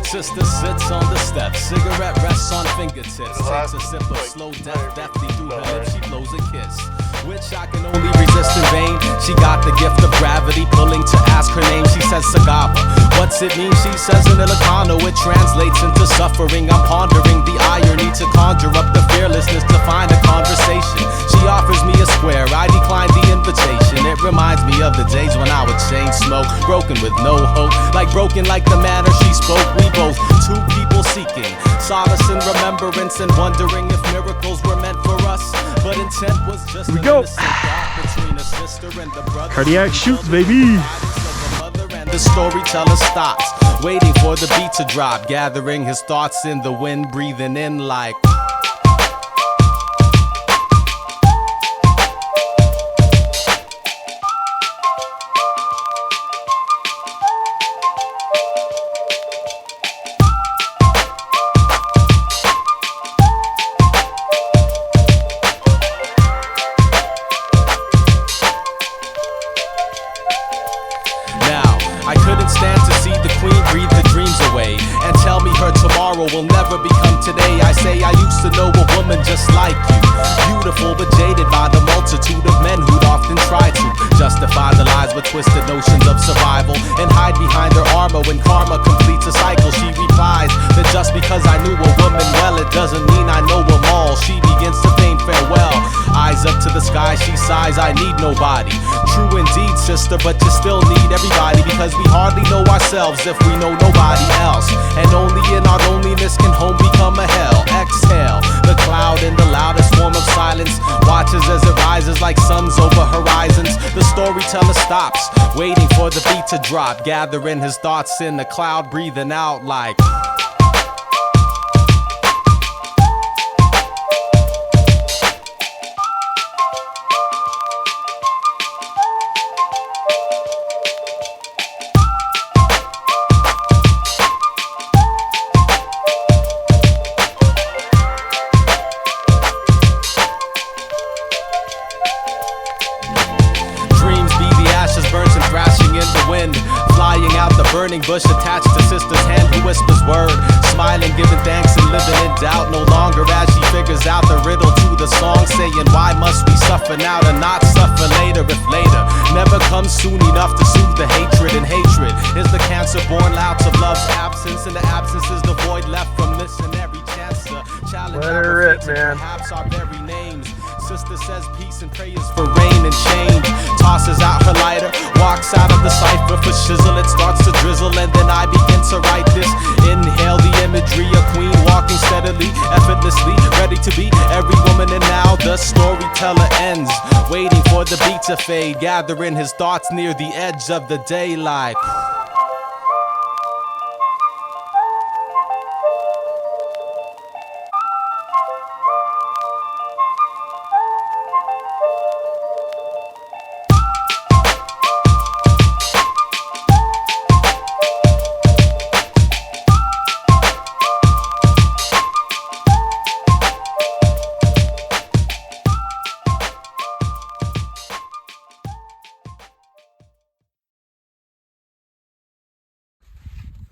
Sister sits on the steps, cigarette rests on fingertips. Takes a sip of slow death, deftly through her lips, she blows a kiss, which I can only resist in vain. She got the gift of gravity, pulling to ask her name. She says Sagava. What's it mean? She says in Ilocano. It translates into suffering. I'm pondering the irony to conjure up the fearlessness to find a conversation. She offers me a square, I decline the invitation. It reminds me of the days when I would chain smoke, broken with no hope, broken like the manner she spoke. We both, two people seeking solace and remembrance and wondering if miracles were meant for us, but intent was just an innocent thought between a sister and a brother. Cardiac Chutes, baby. And the storyteller stops, waiting for the beat to drop, gathering his thoughts in the wind, breathing in like stand to see the queen breathe her dreams away and tell me her tomorrow will never become today. I say I used to know a woman just like you, beautiful but jaded by the multitude of men who'd often try to justify the lies with twisted notions of survival and hide behind their armor when karma completes a cycle. She replies that just because I knew a woman well, it doesn't mean I know them all. She begins to feign farewell, eyes up to the sky, she sighs, I need nobody. True indeed, sister, but you still need everybody, because we hardly know ourselves if we know nobody else. And only in our loneliness can home become a hell. Exhale, the cloud in the loudest form of silence watches as it rises like suns over horizons. The storyteller stops, waiting for the beat to drop, gathering his thoughts in the cloud, breathing out like burnt and thrashing in the wind, flying out the burning bush attached to sister's hand who whispers word, smiling, giving thanks and living in doubt no longer as she figures out the riddle to the song, saying why must we suffer now to not suffer later, if later never comes soon enough to soothe the hatred, and hatred is the cancer born out of love's absence, and the absence is the void left from missing every chance to challenge our fates and perhaps our very names. Sister says peace and prayers for rain and change, tosses out her lighter, walks out of the cipher for shizzle. It starts to drizzle and then I begin to write this. Inhale the imagery, a queen walking steadily, effortlessly, ready to be every woman. And now the storyteller ends, waiting for the beat to fade, gathering his thoughts near the edge of the daylight.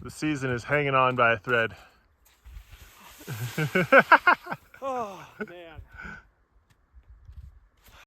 The season is hanging on by a thread. Oh, man.